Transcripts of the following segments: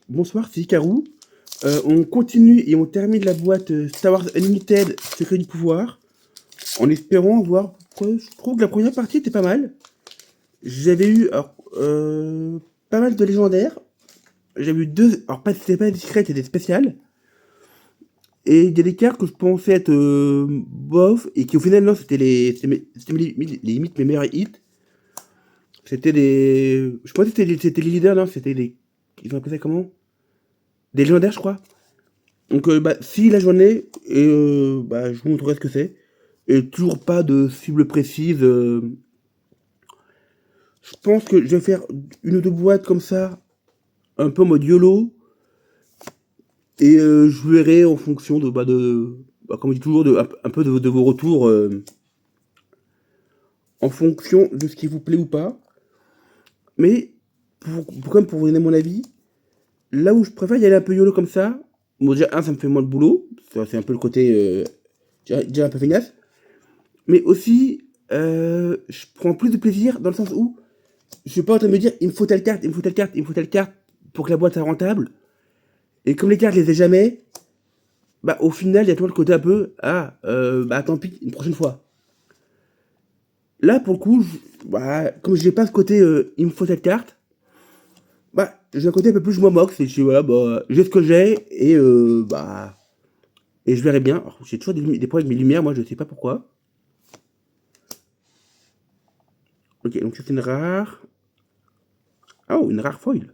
Bonsoir, c'est Hikaru. On continue et on termine la boîte Star Wars Unlimited Secret du pouvoir en espérant voir. Je trouve que la première partie était pas mal. J'avais eu pas mal de légendaires. J'avais eu deux. Alors, c'était pas des secrets, c'était des spéciales. Et il y a des cartes que je pensais être bof et qui au final, non, c'était limite mes meilleurs hits. C'était des. Je pensais que c'était les leaders, non, c'était des. Ils ont appelé ça comment? Des légendaires, je crois. Donc, si la journée, et je vous montrerai ce que c'est. Et toujours pas de cible précise. Je pense que je vais faire une ou deux boîtes comme ça, un peu en mode YOLO. Et je verrai en fonction comme je dis toujours, un peu de vos retours, en fonction de ce qui vous plaît ou pas. Mais, pour vous donner mon avis, là où je préfère y aller un peu YOLO comme ça, bon, déjà, ça me fait moins de boulot. Ça, c'est un peu le côté, déjà un peu feignasse. Mais aussi, je prends plus de plaisir dans le sens où je suis pas en train de me dire il me faut telle carte, il me faut telle carte, il me faut telle carte pour que la boîte soit rentable. Et comme les cartes, je les ai jamais, au final, il y a toujours le côté un peu tant pis, une prochaine fois. Là, pour le coup, comme je n'ai pas ce côté il me faut cette carte, j'ai un côté un peu plus je m'en moque. C'est, je dis, voilà, j'ai ce que j'ai et je verrai bien. Alors, j'ai toujours des problèmes avec mes lumières, moi, je sais pas pourquoi. Ok, donc c'est une rare. Oh, une rare foil.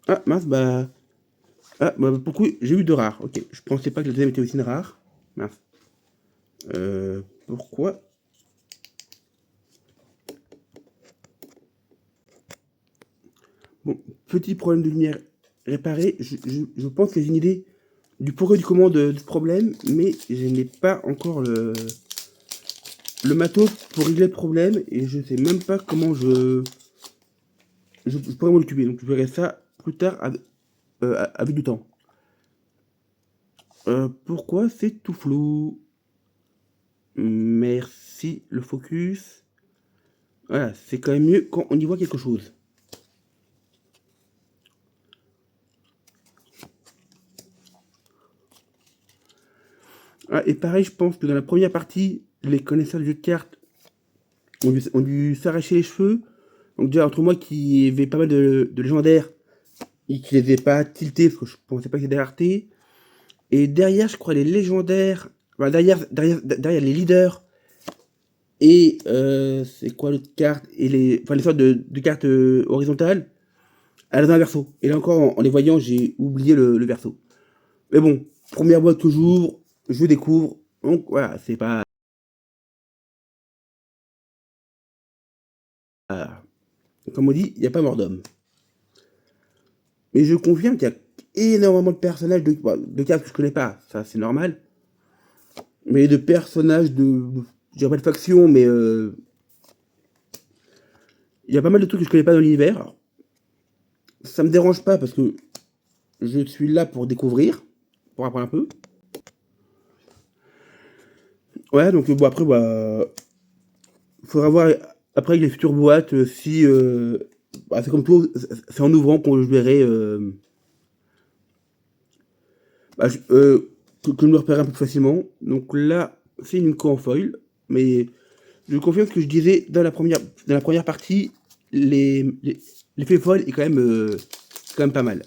Ah, mince, pourquoi j'ai eu deux rares. Ok, je pensais pas que la deuxième était aussi une rare. Mince. Pourquoi? Bon, petit problème de lumière réparé. Je pense que j'ai une idée du pourquoi du comment de ce problème, mais je n'ai pas encore le matos pour régler le problème et je sais même pas comment je pourrais m'en occuper. Donc je verrai ça plus tard avec du temps. Pourquoi c'est tout flou? Merci, le focus. Voilà, c'est quand même mieux quand on y voit quelque chose. Ah, et pareil, je pense que dans la première partie, les connaisseurs du jeu de cartes ont dû s'arracher les cheveux. Donc déjà, entre moi qui avait pas mal de légendaires et qui les ai pas tiltés parce que je pensais pas qu'il y ait des raretés. Et derrière, je crois les légendaires, derrière les leaders et c'est quoi l'autre carte et les sortes de cartes horizontales, elles ont un verso. Et là encore, en les voyant, j'ai oublié le verso. Mais bon, première boîte que j'ouvre, je découvre. Donc voilà, c'est pas. Comme on dit, il n'y a pas mort d'homme. Mais je confirme qu'il y a énormément de personnages de cartes que je connais pas. Ça, c'est normal. Mais de personnages je dirais pas de faction, mais il y a pas mal de trucs que je connais pas dans l'univers. Alors, ça me dérange pas parce que je suis là pour découvrir, pour apprendre un peu. Ouais, donc après, faudra voir après avec les futures boîtes si. C'est comme tout, c'est en ouvrant qu'on je verrai. Bah, je- euh, que je me repère un peu plus facilement. Donc là, c'est une co en foil, mais je confirme ce que je disais dans la première partie, l'effet foil est quand même pas mal.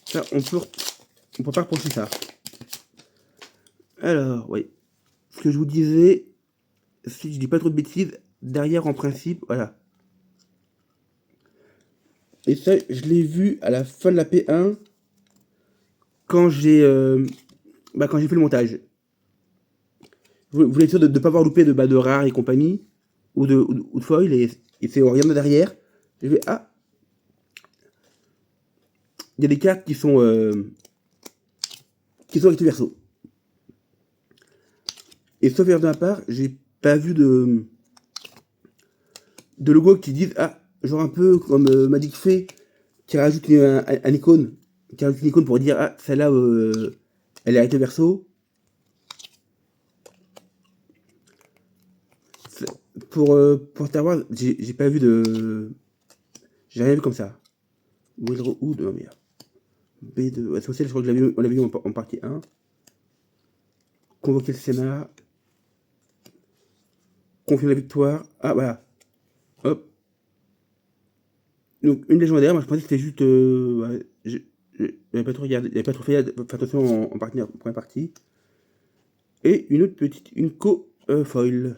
Ça, on peut pas reprocher ça. Alors, oui. Ce que je vous disais, si je dis pas trop de bêtises, derrière en principe, voilà. Et ça, je l'ai vu à la fin de la P1 quand j'ai fait le montage. Vous voulez être sûr de ne pas avoir loupé de rares et compagnie, ou de foil, et c'est en regardant derrière, je vais, il y a des cartes qui sont recto verso. Et sauf erreur de ma part, j'ai pas vu de logo qui disent, genre un peu comme Magic fait, qui rajoute un icône, qui rajoute une icône pour dire, celle-là, elle est recto verso. Pour Star Wars, j'ai pas vu de. J'ai rien vu comme ça. Willrowood, non mais... B2, ouais, social, je crois que on l'avait vu en partie 1. Convoquer le Sénat. Confirmer la victoire. Ah, voilà. Hop. Donc, une légendaire, moi je pensais que c'était juste... ouais, j'avais pas trop regardé, j'avais pas trop fait attention en première partie. Et une autre petite, une foil.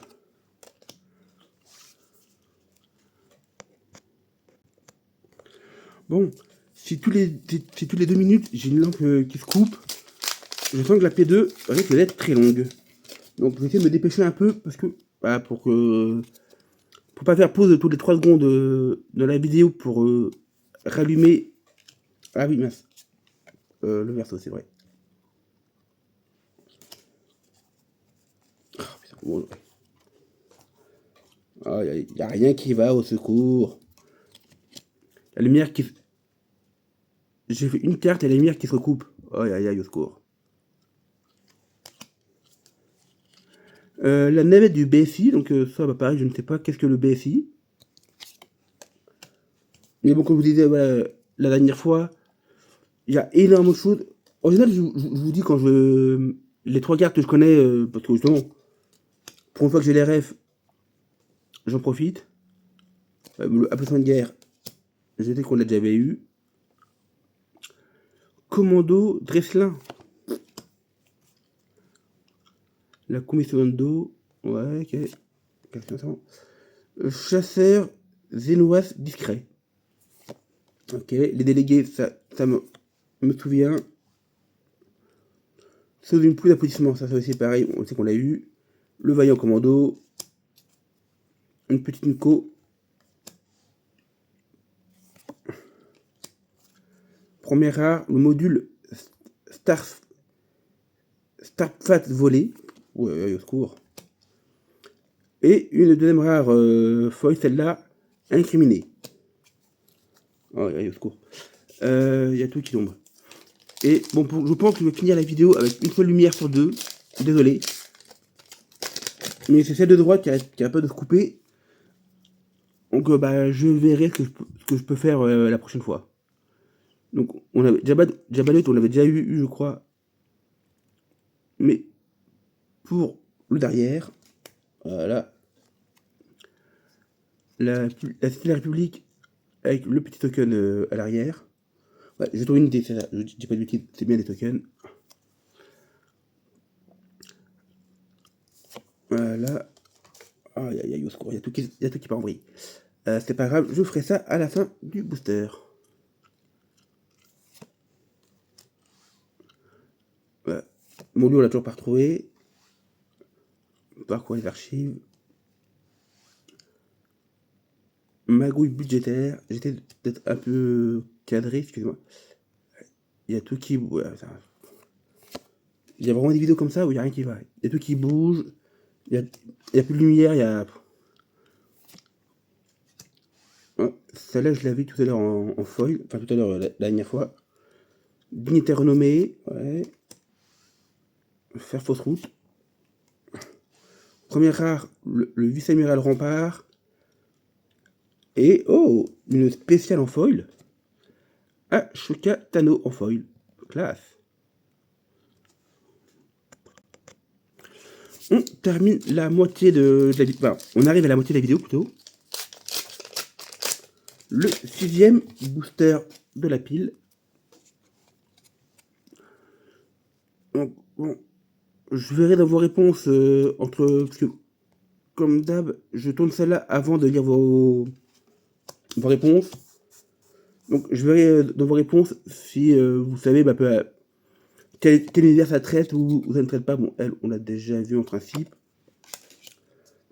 Bon, si tous les 2 minutes j'ai une lampe qui se coupe, je sens que la P2 risque d'être très longue. Donc je vais essayer de me dépêcher un peu parce que voilà, pour pas faire pause toutes les 3 secondes de la vidéo pour rallumer. Ah oui, mince. Le verso, c'est vrai. Oh, putain, bon, oh, y a rien qui va au secours. La lumière qui... J'ai fait une carte et la lumière qui se recoupe. Oh, aïe, aïe, au secours. La navette du BSI, donc ça, bah, pareil, je ne sais pas qu'est-ce que le BSI. Mais bon, comme je vous disais, voilà, la dernière fois, il y a énormément de choses. En général, je vous dis quand les 3 cartes que je connais, parce que justement, pour une fois que j'ai les refs, j'en profite. Le Appellation de guerre, je sais qu'on l'a déjà eu. Commando Dreslin. La commission d'eau. Ouais, ok. Chasseur Zénoas discret. Ok, les délégués, ça me souvient. Sauf une pouille d'applaudissement, ça aussi pareil, on sait qu'on l'a eu. Le vaillant commando. Une petite Nico. Première rare, le module Starfat volé. Ouais, au secours. Et une deuxième rare foil, celle-là, incriminée. Oh, au secours. Il y a tout qui tombe. Et bon, je pense que je vais finir la vidéo avec une seule lumière sur 2. Désolé. Mais c'est celle de droite qui a pas de se couper. Donc bah, je verrai ce que je peux faire la prochaine fois. Donc on avait Jabalut, on l'avait déjà eu, je crois. Mais pour le derrière, voilà. La Cité de la République avec le petit token à l'arrière. Ouais, j'ai trouvé une idée, c'est ça. Je dis pas de bêtises, c'est bien des tokens. Voilà. Aïe aïe aïe, au secours, il y a tout qui part en vrille. C'est pas grave, je ferai ça à la fin du booster. Voilà. Mon loup, on l'a toujours pas retrouvé. Parcours les archives. Magouille budgétaire. J'étais peut-être un peu cadré, excusez-moi. Il y a tout qui... Ouais, il y a vraiment des vidéos comme ça où il n'y a rien qui va. Il y a tout qui bouge. Il y a plus de lumière, il y a... Celle-là, je l'avais tout à l'heure en foil. Enfin, tout à l'heure, la dernière fois. Dignitaire renommé. Ouais. Faire fausse route. Première rare, le vice-amiral rempart. Et, oh, une spéciale en foil. Ashoka Tano en foil. Classe. On termine la moitié de la vidéo. Enfin, on arrive à la moitié de la vidéo plutôt. Le 6e booster de la pile. Donc, bon, je verrai dans vos réponses parce que, comme d'hab, je tourne celle-là avant de lire vos réponses. Donc, je verrai dans vos réponses si vous savez quel univers ça traite ou ça ne traite pas. Bon, elle, on l'a déjà vu en principe.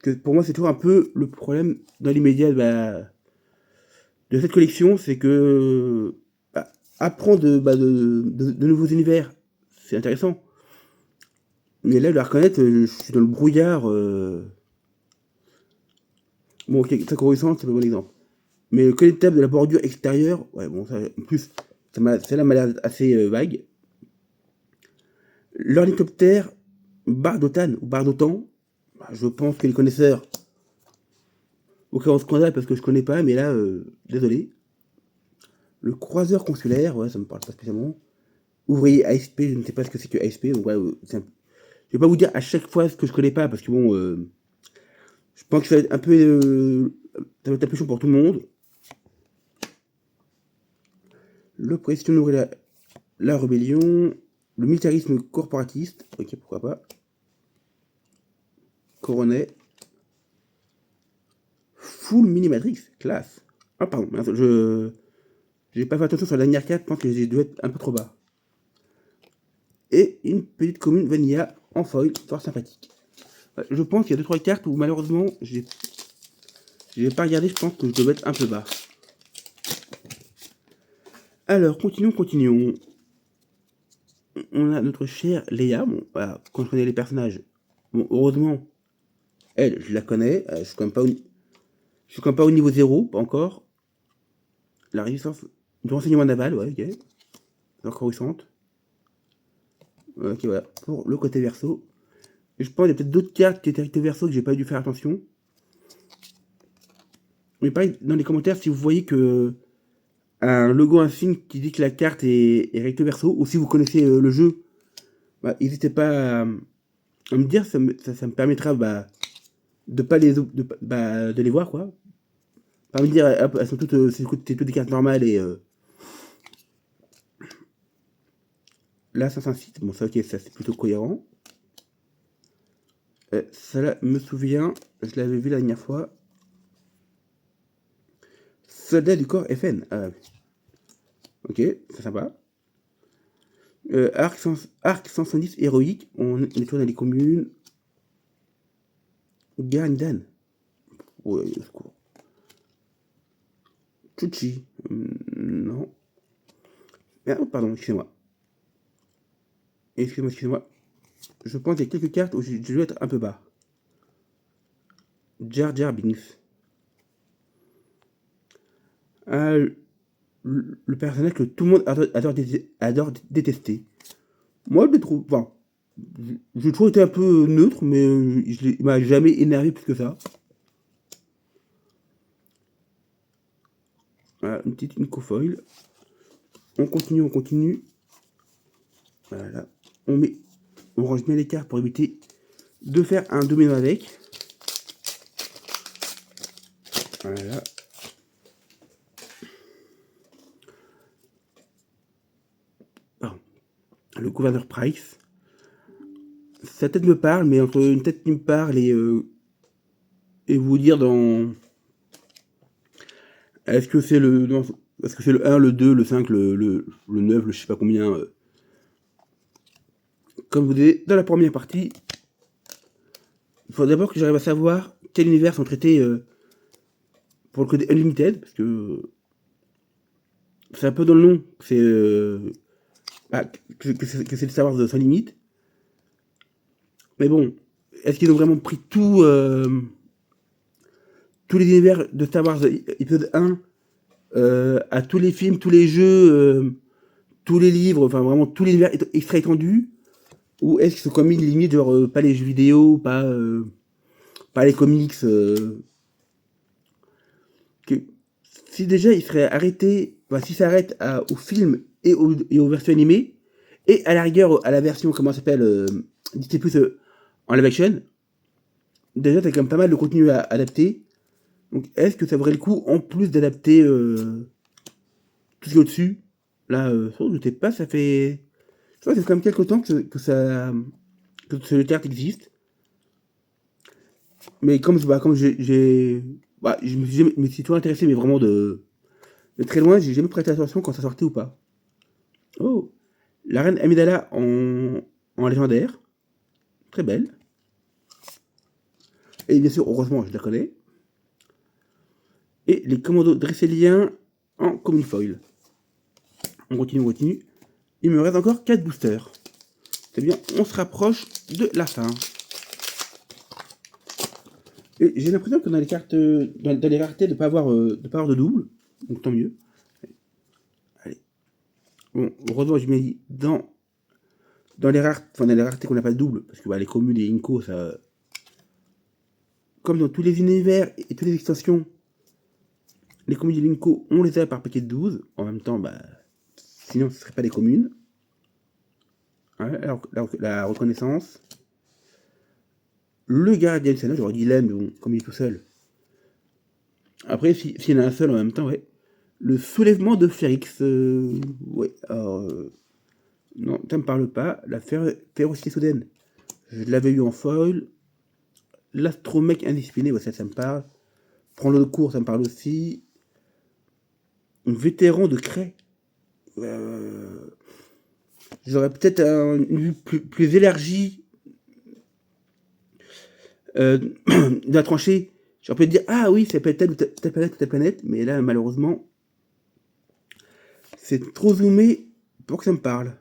Que pour moi, c'est toujours un peu le problème dans l'immédiat de cette collection, c'est que apprendre de nouveaux univers, c'est intéressant. Mais là, je dois reconnaître, je suis dans le brouillard. Bon, ok, ça correspond, c'est pas un bon exemple. Mais le collectable de la bordure extérieure, ouais, bon, ça, en plus, celle-là m'a l'air assez vague. L'ornithoptère Bardotan, ou Bardotan, je pense que les connaisseurs, au cas où on scandale parce que je connais pas, mais là, désolé. Le croiseur consulaire, ouais, ça me parle pas spécialement. Ouvrier ASP, je ne sais pas ce que c'est que ASP, donc ouais, je vais pas vous dire à chaque fois ce que je connais pas, parce que bon, je pense que ça va être un peu, ça va être un peu chaud pour tout le monde. L'oppression nourrit la rébellion, le militarisme corporatiste, ok, pourquoi pas. Coronet. Full Minimatrix, classe. Ah pardon, j'ai pas fait attention sur la dernière carte, je pense que j'ai dû être un peu trop bas. Et une petite commune vanilla en foil, fort sympathique. Ouais, je pense qu'il y a 2-3 cartes où malheureusement j'ai pas regardé, je pense que je dois être un peu bas. Alors, continuons. On a notre chère Léa, bon, voilà, quand je connais les personnages, bon, heureusement, elle, je la connais, je suis quand même pas au niveau 0, pas encore. La résistance du renseignement naval, ouais, ok. Encore récente. Ok, voilà, pour le côté verso. Et je pense qu'il y a peut-être d'autres cartes qui étaient recto verso que j'ai pas dû faire attention. Mais pareil, dans les commentaires, si vous voyez que un logo, un signe qui dit que la carte est recto verso, ou si vous connaissez le jeu, bah, n'hésitez pas à me dire, ça me permettra de pas de les voir, quoi. Pas me dire, hop, elles sont toutes, c'est toutes des cartes normales et là, ça s'incite. Bon, ça, ok, ça c'est plutôt cohérent. Ça là, me souvient, je l'avais vu la dernière fois. Soldat du corps FN. Ah, ok, c'est sympa. Arc 110 héroïque, on est toujours dans les communes. Gandan. Ouais, secours. Chuchi. Non. Ah, oh, pardon, excusez-moi. Excusez-moi. Je pense qu'il y a quelques cartes où je dois être un peu bas. Jar Jar Binks. Ah, le personnage que tout le monde adore détester. Moi, je le trouve. Enfin, j'ai toujours été un peu neutre, mais il m'a jamais énervé plus que ça. Voilà, une petite incofoil. On continue. Voilà. On range bien les cartes pour éviter de faire un domino avec. Voilà. Pardon. Le gouverneur Price. Sa tête me parle, mais entre une tête qui me parle et vous dire dans... Est-ce que c'est le 1, le 2, le 5, le 9, le je sais pas combien comme vous dites dans la première partie, il faut d'abord que j'arrive à savoir quel univers sont traités pour le côté Unlimited, parce que c'est un peu dans le nom, c'est que c'est le savoir de sans limite. Mais bon, est-ce qu'ils ont vraiment pris tous les univers de Star Wars épisode 1 à tous les films, tous les jeux, tous les livres, enfin vraiment tous les univers extra étendus, ou est-ce qu'ils sont comme une limite, genre pas les jeux vidéo, pas les comics que, si déjà il serait arrêté, enfin, si ça arrête aux films et aux versions animées, et à la rigueur à la version, comment ça s'appelle, Disney Plus en live action, déjà t'as quand même pas mal de contenu à adapter. Donc est-ce que ça vaudrait le coup, en plus d'adapter tout ce qui est au-dessus? Là, je sais pas, ça fait... Je crois que ça fait quand même quelques temps que ce carte existe. Mais comme je me suis toujours intéressé, mais vraiment de très loin, j'ai jamais prêté attention quand ça sortait ou pas. Oh, la reine Amidala en légendaire. Très belle. Et bien sûr, heureusement, je la connais. Et les commandos dresséliens en common foil. On continue. Il me reste encore 4 boosters. C'est bien, on se rapproche de la fin. Et j'ai l'impression que dans les cartes, dans les raretés, de ne pas avoir de double. Donc tant mieux. Allez. Bon, heureusement, je mis dans les raretés qu'on n'a pas de double. Parce que les communes et Inco, ça... Comme dans tous les univers et toutes les extensions, Les communes de Linko, on les a par paquet de 12. En même temps, bah, sinon ce ne serait pas des communes. Ouais, alors, la reconnaissance. Le gardien du Sénat, j'aurais dit l'aime, mais bon, comme il est tout seul. Après, s'il y en a un seul en même temps, ouais. Le soulèvement de Férix. Ouais, alors. Non, ça me parle pas. La férocité soudaine. Je l'avais eu en foil. L'astromec indiscipliné, ouais, ça me parle. Prendre le cours, ça me parle aussi. Un vétéran de craie. J'aurais peut-être une vue plus élargie de la tranchée. J'aurais pu dire, ah oui, ça peut être telle ou telle planète ou telle planète, mais là, malheureusement, c'est trop zoomé pour que ça me parle.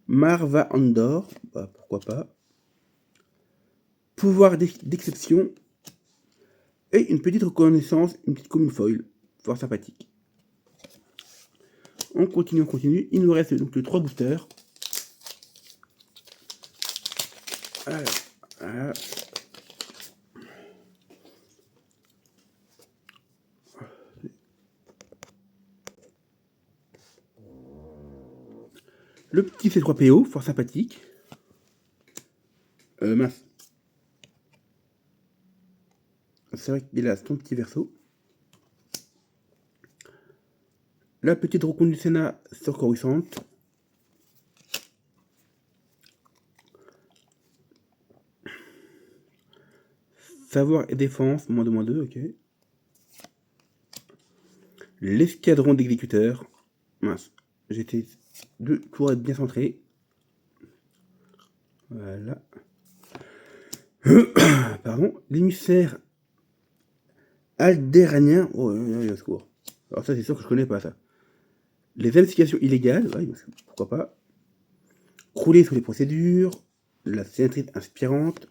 Marva Andor, bah, pourquoi pas. Pouvoir d'exception. Et une petite reconnaissance, une petite commune foil. Fort sympathique. On continue, on continue. Il nous reste donc 3 boosters. Alors, voilà. Le petit C3PO, fort sympathique. Mince. C'est vrai qu'il a son petit verso. La petite rencontre du Sénat sur Coruscant. Savoir et défense, -2, ok. L'escadron d'exécuteurs. Mince. J'étais pour être bien centré. Voilà. Pardon. L'émissaire aldéranien. Oh, au secours. Alors ça, c'est sûr que je connais pas ça. Les investigations illégales. Ouais, pourquoi pas. Crouler sous les procédures. La sénatrice inspirante.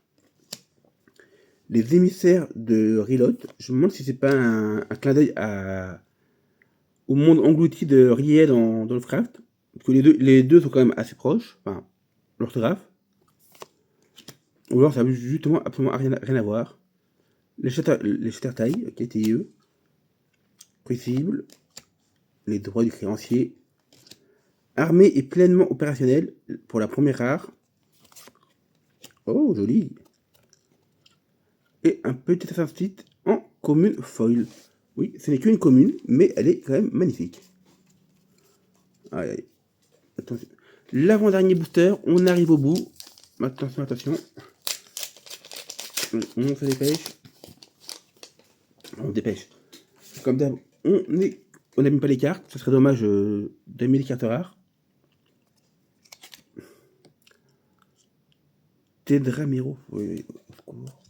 Les émissaires de Rilot. Je me demande si c'est pas un clin d'œil au monde englouti de Riet dans Lovecraft. Parce que les deux sont quand même assez proches. Enfin, l'orthographe. Ou alors ça a justement absolument rien à voir. Les Chattertailles, ok, TIE. Possible. Les droits du créancier. Armée est pleinement opérationnelle pour la première rare. Oh, joli. Et un petit assassin site en commune foil. Oui, ce n'est qu'une commune, mais elle est quand même magnifique. Allez, allez. Attention. L'avant-dernier booster, on arrive au bout. Attention, attention. On se dépêche. On dépêche. Comme d'hab, on n'aime pas les cartes. Ce serait dommage d'aimer les cartes rares. Tedramiro. Oui, au secours.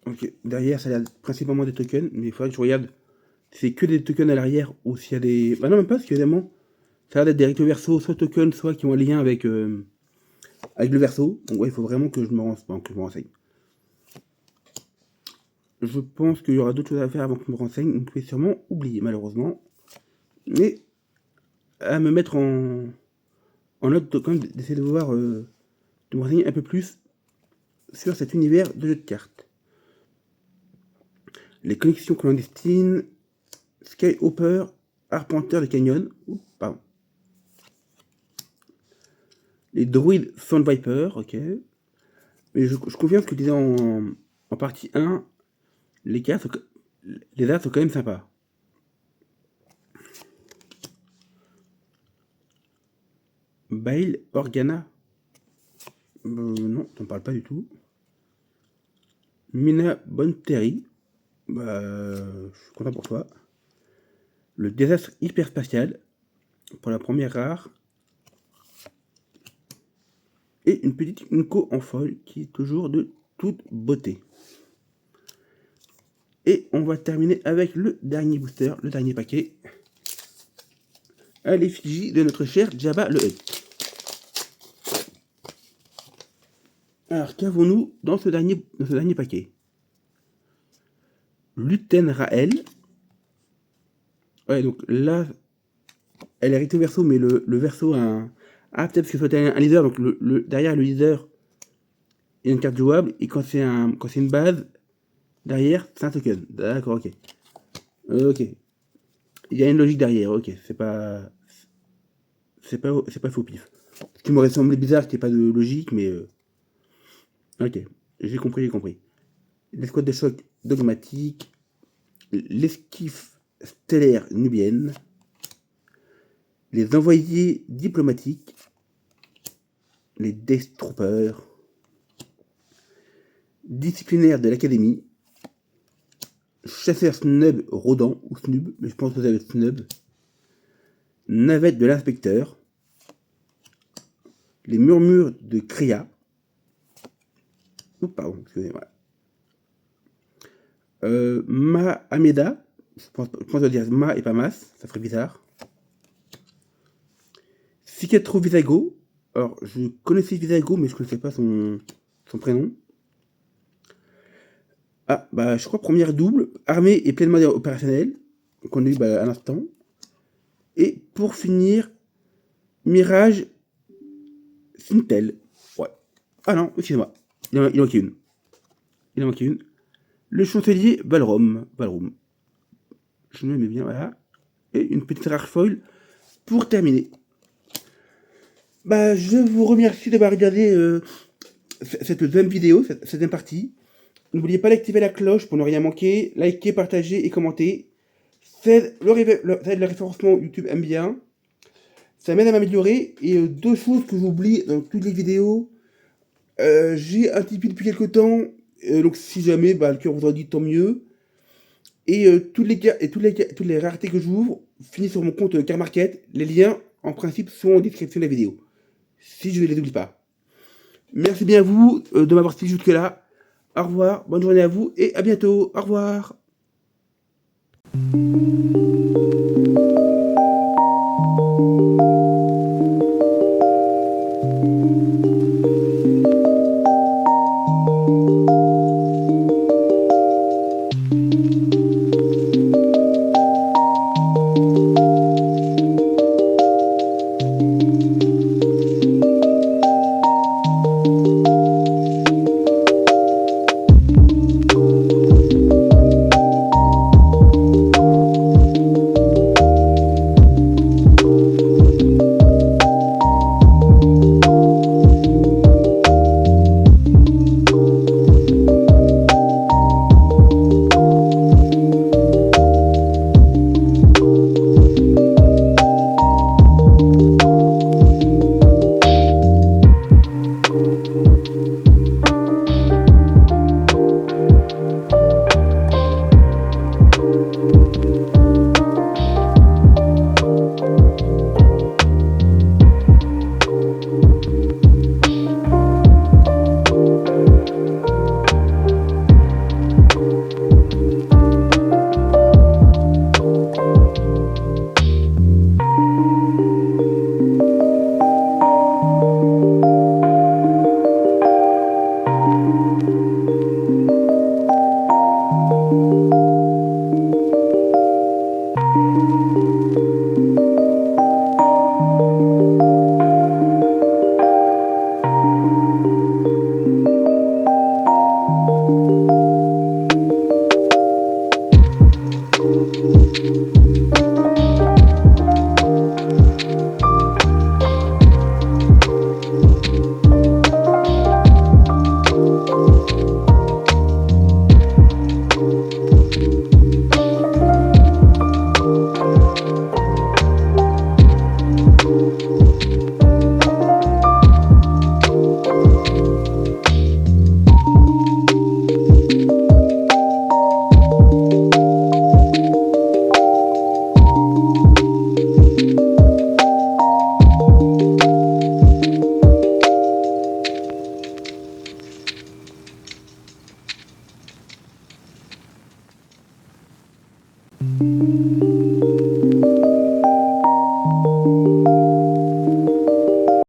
Ok, derrière, ça a l'air principalement des tokens, mais il faudrait que je regarde si c'est que des tokens à l'arrière ou s'il y a des. Bah non, même pas, parce qu'évidemment, ça a l'air d'être des recto verso, soit tokens, soit qui ont un lien avec le verso. Donc, ouais, il faut vraiment que je me renseigne. Je pense qu'il y aura d'autres choses à faire avant que je me renseigne. Donc, je vais sûrement oublier, malheureusement. Mais à me mettre en note quand même d'essayer de voir, de me renseigner un peu plus sur cet univers de jeu de cartes. Les connexions clandestines, Skyhopper, Arpenteur des Canyons, pardon. Les droïdes Sound Viper, ok. Mais je confirme ce que je disais en partie 1, les cartes, les arts sont quand même sympas. Bail Organa, non, t'en parles pas du tout. Mina Bonterry, je suis content pour toi. Le désastre hyperspatial, pour la première rare. Et une petite Unco en foil qui est toujours de toute beauté. Et on va terminer avec le dernier booster, le dernier paquet. À l'effigie de notre cher Jabba le Hutt. Alors, qu'avons-nous dans ce dernier paquet? Luten Rael. Ouais, donc là, elle est recto verso, mais le verso a un. Ah, peut-être que c'était un leader, donc derrière le leader, il y a une carte jouable, et quand c'est une base, derrière, c'est un token. D'accord, ok. Ok. Il y a une logique derrière, ok. C'est pas faux pif. Ce qui m'aurait semblé bizarre qu'il n'y ait pas de logique, mais ok. J'ai compris, j'ai compris. L'escouade de choc dogmatique, l'esquive stellaire nubienne, les envoyés diplomatiques, les Death Troopers, disciplinaires de l'académie, chasseur snub rodant, ou snub, mais je pense que vous avez snub, navette de l'inspecteur, les murmures de Kriya, oh pardon, excusez-moi, Ma Ameda, je pense dire Ma et pas Mas, ça ferait bizarre, Cicatro Visago, alors je connaissais Visago, mais je connaissais pas son prénom. Ah, bah je crois première double, armée et pleinement opérationnelle, qu'on a eu à l'instant. Et pour finir, Mirage Sintel. Ouais. Ah non, excusez-moi. Il en manquait une. Il en manquait une. Le chancelier Balrom. Je me mets bien, voilà. Et une petite rare foil pour terminer. Bah, je vous remercie d'avoir regardé cette deuxième vidéo, cette deuxième partie. N'oubliez pas d'activer la cloche pour ne rien manquer. Likez, partagez et commentez. Ça aide le référencement, YouTube aime bien. Ça m'aide à m'améliorer. Et deux choses que j'oublie dans toutes les vidéos. J'ai un Tipeee depuis quelques temps. Donc si jamais le cœur vous en dit, tant mieux. Et toutes les raretés que j'ouvre finissent sur mon compte Car Market. Les liens, en principe, sont en description de la vidéo. Si je ne les oublie pas. Merci bien à vous de m'avoir suivi jusque-là. Au revoir, bonne journée à vous et à bientôt. Au revoir.